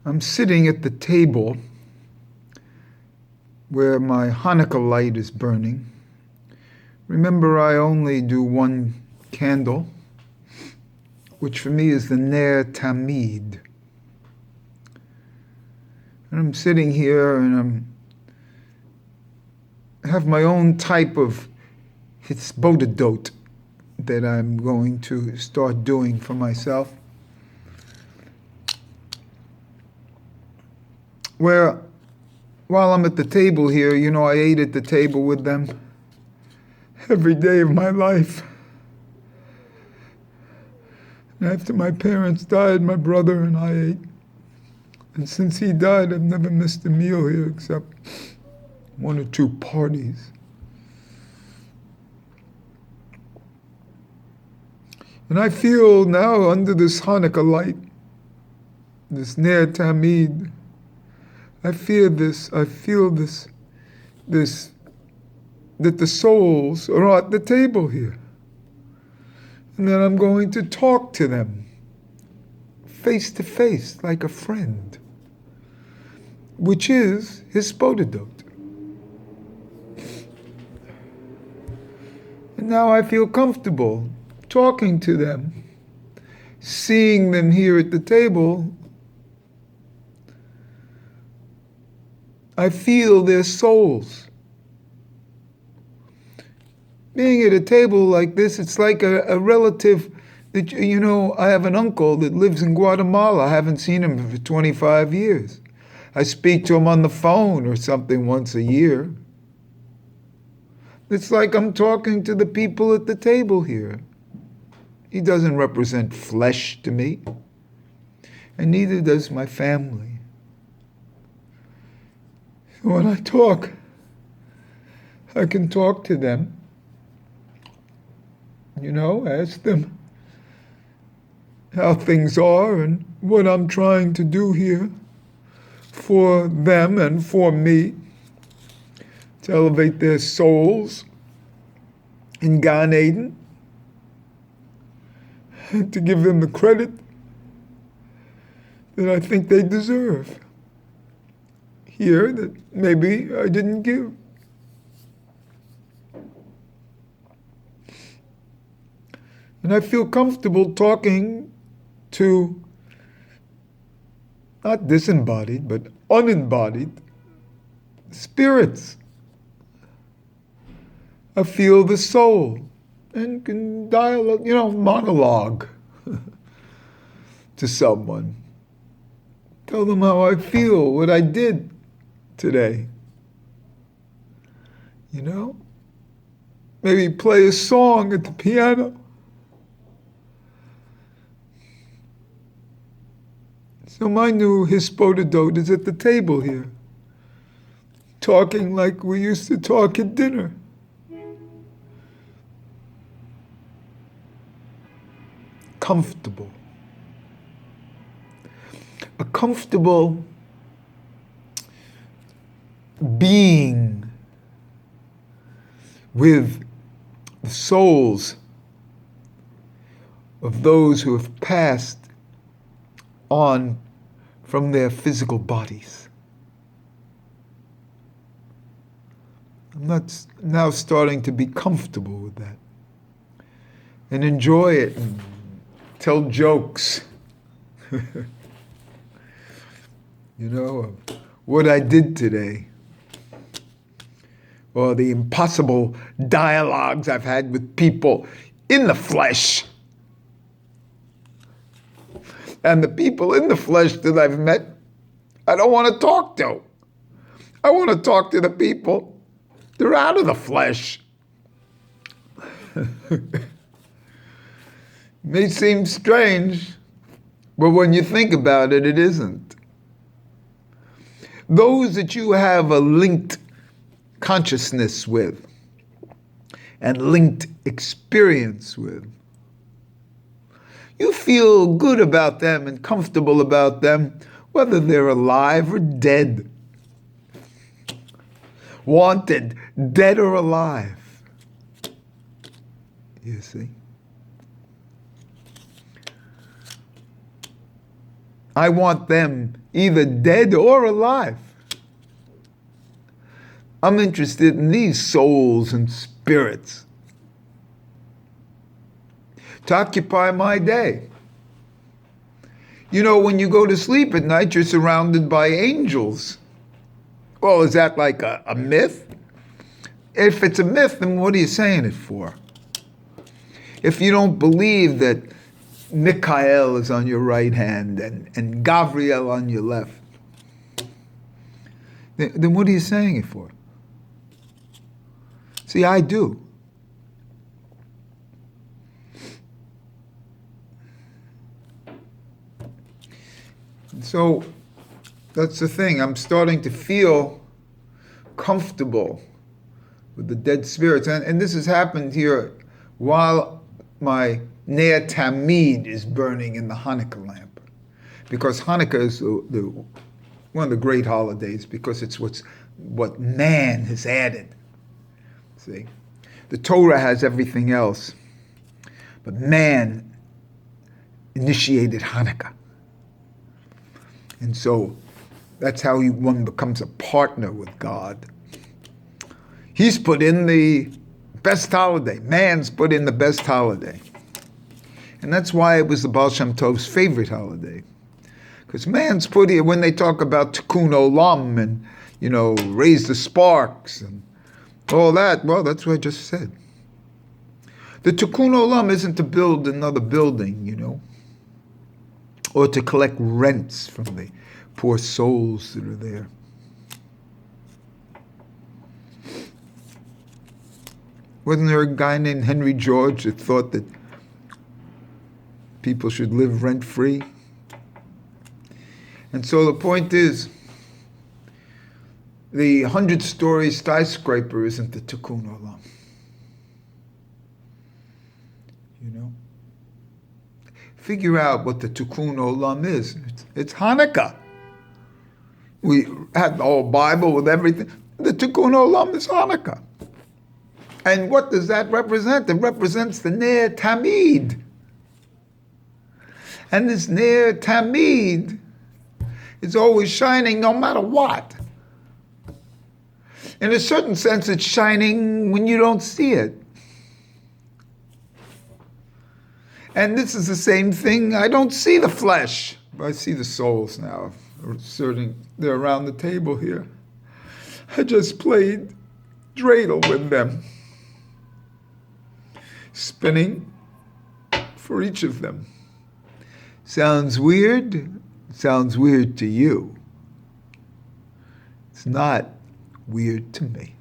I'm sitting at the table where my Hanukkah light is burning. Remember, I only do one candle, which for me is the Ner Tamid. And I'm sitting here and I have my own type of hitzbodedot that I'm going to start doing for myself, where while I'm at the table here, I ate at the table with them every day of my life. And after my parents died, my brother and I ate. And since he died, I've never missed a meal here except one or two parties. And I feel now under this Hanukkah light, this Ner Tamid, I feel this, that the souls are at the table here. And that I'm going to talk to them face to face like a friend, which is hispodedot. And now I feel comfortable talking to them, seeing them here at the table. I feel their souls. Being at a table like this, it's like a relative that, I have an uncle that lives in Guatemala. I haven't seen him for 25 years. I speak to him on the phone or something once a year. It's like I'm talking to the people at the table here. He doesn't represent flesh to me, and neither does my family. When I talk, I can talk to them, ask them how things are and what I'm trying to do here for them and for me to elevate their souls in Gan Eden, and to give them the credit that I think they deserve here that maybe I didn't give. And I feel comfortable talking to not disembodied, but unembodied spirits. I feel the soul and can dialogue, monologue to someone. Tell them how I feel, what I did today. Maybe play a song at the piano. So my new hispodedot is at the table here, talking like we used to talk at dinner. Comfortable. A comfortable being with the souls of those who have passed on from their physical bodies. I'm not now starting to be comfortable with that and enjoy it and tell jokes, of what I did today, or the impossible dialogues I've had with people in the flesh. And the people in the flesh that I've met, I don't want to talk to. I want to talk to the people that are out of the flesh. May seem strange, but when you think about it, it isn't. Those that you have a linked consciousness with and linked experience with, you feel good about them and comfortable about them, whether they're alive or dead. Wanted, dead or alive. You see? I want them either dead or alive. I'm interested in these souls and spirits to occupy my day. You know, when you go to sleep at night, you're surrounded by angels. Well, is that like a myth? If it's a myth, then what are you saying it for? If you don't believe that Michael is on your right hand and Gabriel on your left, then what are you saying it for? See, I do. So that's the thing. I'm starting to feel comfortable with the dead spirits. And this has happened here while my Ner Tamid is burning in the Hanukkah lamp. Because Hanukkah is one of the great holidays because it's what man has added. See? The Torah has everything else. But man initiated Hanukkah. And so that's how one becomes a partner with God. He's put in the best holiday. Man's put in the best holiday. And that's why it was the Baal Shem Tov's favorite holiday. Because man's put here, when they talk about Tikkun Olam and, raise the sparks and all that, well, that's what I just said. The Tikkun Olam isn't to build another building, or to collect rents from the poor souls that are there. Wasn't there a guy named Henry George that thought that people should live rent-free? And so the point is, the 100-story skyscraper isn't the Tikkun Olam. Figure out what the Tikkun Olam is. It's Hanukkah. We had the whole Bible with everything. The Tikkun Olam is Hanukkah. And what does that represent? It represents the Ner Tamid. And this Ner Tamid is always shining no matter what. In a certain sense, it's shining when you don't see it. And this is the same thing. I don't see the flesh, but I see the souls now. They're around the table here. I just played dreidel with them, spinning for each of them. Sounds weird? Sounds weird to you. It's not weird to me.